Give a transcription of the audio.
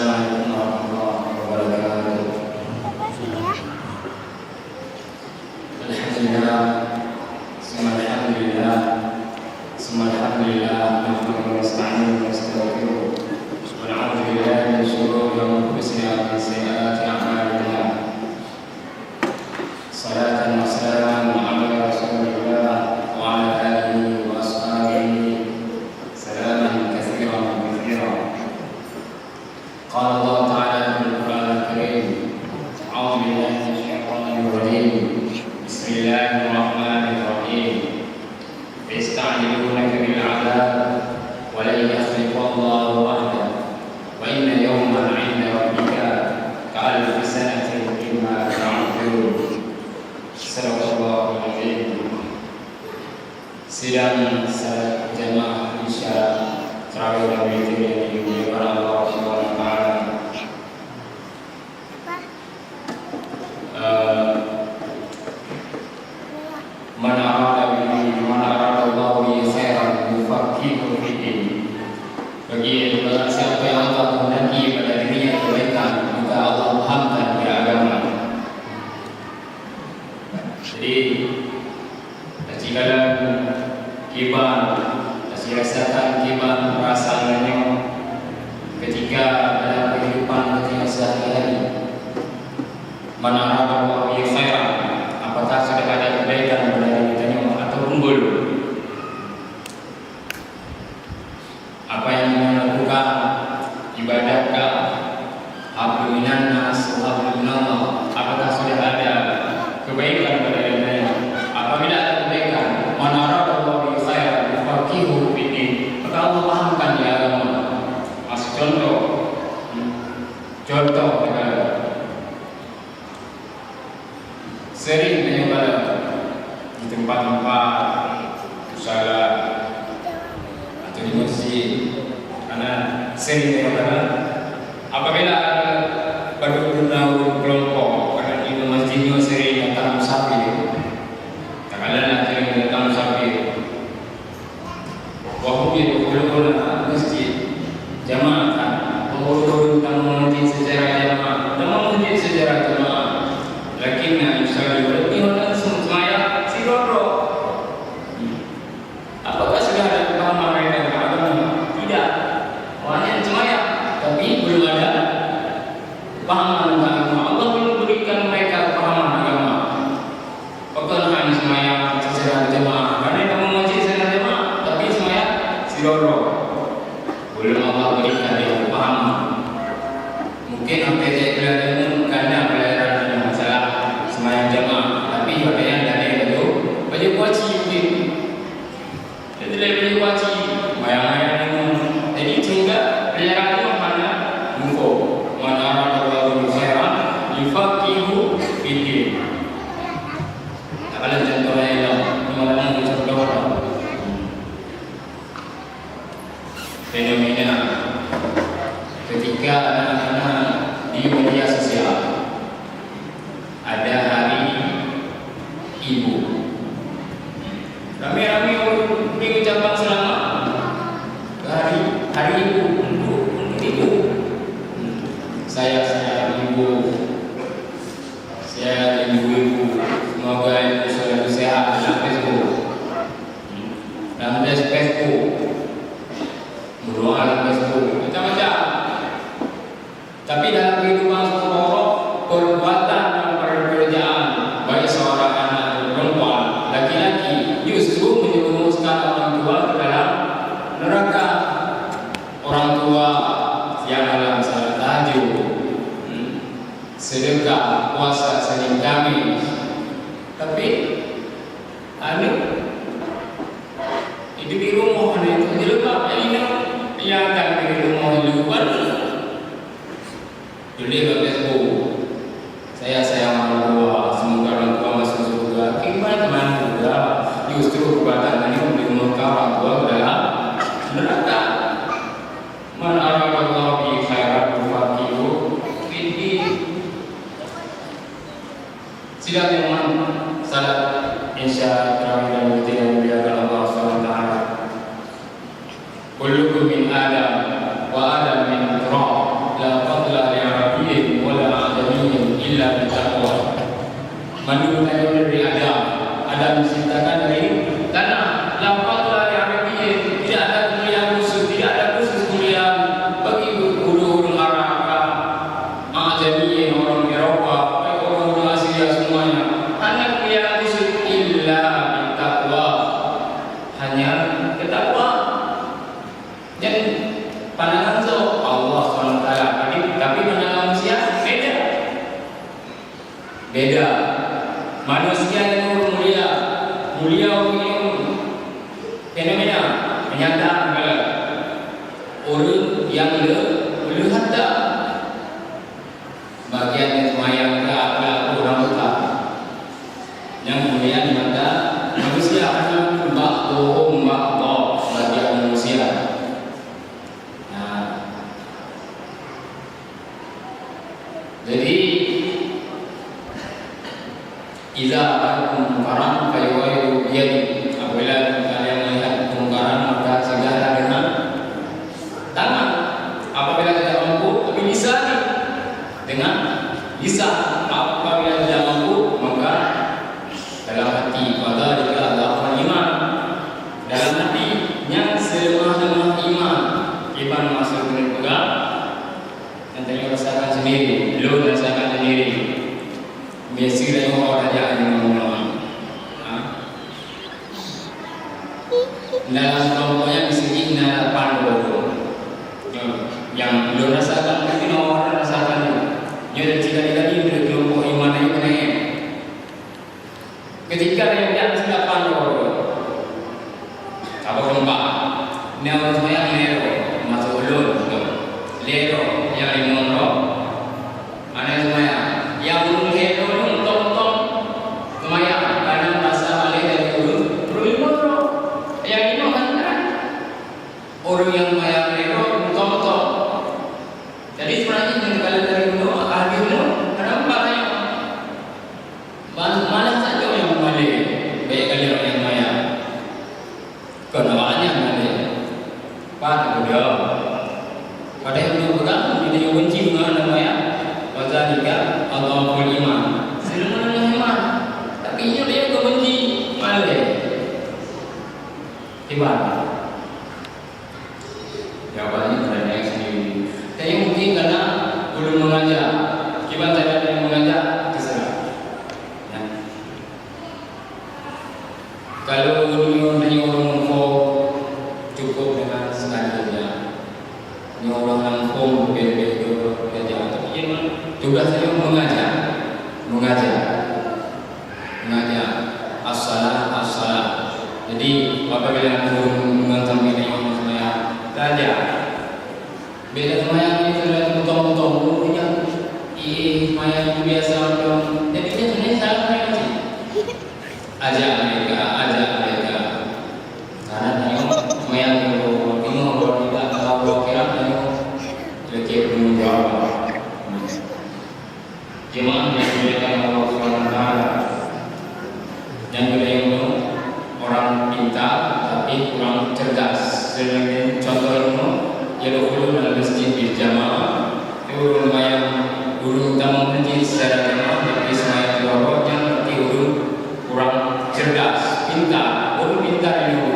Assalamualaikum warahmatullahi wabarakatuh. Alhamdulillah, alhamdulillah, alhamdulillah, nahmaduhu wa nasta'inuhu wa nastaghfiruh. Wa na'udzu billahi min shururi anfusina wa min sayyiati a'malina. Salatan wa salaman ala Rasulillah wa ala alihi wa ashabihi. Salaman katsiran wa katsiran. Qala Allah Ta'ala fil Qur'anil Karim. A'udzu billahi minasy syaithanir rajim. Bismillahirrahmanirrahim. Yasta'jilunaka bil 'adzab wa la yakhliqu Allahu wa'dah wa inna yawman 'inda rabbika ka'alfi sanatin mimma ta'udun. Sadaqallahul 'azim. Sidang salat jamaah Isya tarawih dan witir yang dimuliakan Allah Subhanahu wa taala. Man arada Allah bi khairan yufaqihu fid din. Bagi siapa yang Allah menghendaki pada dirinya kebaikan, maka Allah pahamkan di agama. Jadi jikalau kiban rasakan kiban perasaannya ketika dalam kehidupan ketika sehari-hari. Man arada Allah bi khairan, apakah sudah ada kebaikan pada diri kita atau unggul? Apa yang melakukan ibadatkah? Hablu minan nas wa hablu minallah, apakah sudah ada kebaikan pada dirinya? Apabila ada kebaikan, man arada Allah bi khairan yufaqihu fid din, maka Allah pahamkan di agama. Masuk contoh negara sering menyebar di tempat-tempat usaha atau di masjid, karena sering menyebar apabila baru kelompok karena di masjidnya sering tanam sapi, kadang-kadang sering tanam sapi. Wahyu itu masjid jamaah kan, turun tanam masjid secara jamaah, tanam masjid secara jamaah. Lakinna yusalli berarti orang semuanya siroro. Apakah sudah ada pemahaman mereka tentang agama? Tidak. Orangnya semuanya, tapi belum ada pemahaman tentang agama. Allah belum berikan mereka pemahaman agama. Pokoknya semuanya secara jamaah. Karena kamu masjid secara jamaah, tapi semuanya siroro. Belum Allah berikan dia pemahaman. Mungkin sampai saya belajar karena pelajaran semayang jamaah, tapi pakaian dari baju kuaci mungkin. Jadi dari baju kuaci, mayang-mayang ini. Jadi sehingga pelajaran itu mana? Mufo. Man arada Allahu khairan yufaqihu fid din. Kalau contohnya itu, mana mengucap doa. Fenomena ketika anak-anak di media sosial ada hari ibu, rame-rame mengucapkan selamat hari ibu untuk ibu. Saya ibu, saya ibu-ibu, semoga ibu selalu sehat dalam Facebook, dalam Facebook, berdoa dalam Facebook, macam-macam. Tapi dalam kehidupan sehari-hari, perbuatan bagi seorang anak perempuan laki-laki justru menjerumuskan orang tua ke dalam neraka. Orang tua yang dalam salat tahajud, sedekah, puasa Senin Kamis, tapi hidup di rumah itu di rumah yang akan di rumah di luar. Jadi Facebook, saya sayang orang tua, semoga orang tua masuk surga. Gimana juga justru perbuatan ini menjerumuskan orang tua ke dalam neraka. Man arada Allah bi khairan yufaqihu fid din. Sidang yang salat Isya tarawih dan witir yang dimuliakan Allah Subhanahu wa taala. Kullukum min Adam wa Adam min turab, la Manusia itu mulia, mulia itu fenomena kenyataan kalau orang yang lebih harta bagian semayang ke akhlak orang tua yang mulia di mata manusia hanya mbak bohong mbak bohong bagian manusia. Nah, jadi iza akum karam kayu biyadi, apabila kalian melihat kemungkaran maka segera dengan tangan, apabila tidak mampu tapi bisa dengan lisan, apabila tidak mampu maka dalam hati. Pada juga ada iman dalam hati yang selemah-lemah iman masuk dengan pegang nanti rasakan sendiri, belum rasakan sendiri. Biasa orang ada yang ngomong. Dalam kelompoknya disini ada pandu yang belum rasakan, mungkin orang rasakan. Jadi tidak di kelompok iman itu naik. Ketika yang sudah pandu, apa kelompok? Ini orang semua yang lero masuk ulun, lero yang imam roh, mana semua yang belum lero. Orang yang mayang rero betul-betul. Jadi sebenarnya yang kalian dari dulu, ahli dulu, ada empat yang malah saja yang malik. Banyak kali orang yang mayang. Kenawaannya malik. Pada beliau. Pada yang beliau pegang, dia yang benci dengan mayang. Pada juga Allahul Iman. Sebenarnya iman. Tapi dia juga benci malik. Ibadah. Jawabannya berada yang sendiri. Saya mungkin karena belum mengajar. Kita tidak ada yang mengajar, terserah. Ya. Kalau ini orang mampu cukup dengan sekalinya. Ini orang mampu berbeda kerja. Tapi tugas saya mengajar, as-salah. Jadi apabila aku mengajar raja beda semayang itu adalah potong-potong dulunya semayang biasa dong. Jadi dia sebenarnya salah macam ajak mereka karena tengok semayang dulu tengok kalau tidak tahu kira tengok lekir menjawab jemaah yang dimuliakan Allah Subhanahu Wa Taala. Yang kedua itu orang pintar tapi kurang cerdas. Sebagai contoh ilmu, yaitu dalam masjid berjamaah, urun mayang urun tamu masjid secara jamaah, tapi semayang keluarga yang berarti urun kurang cerdas, pintar, urun pintar ini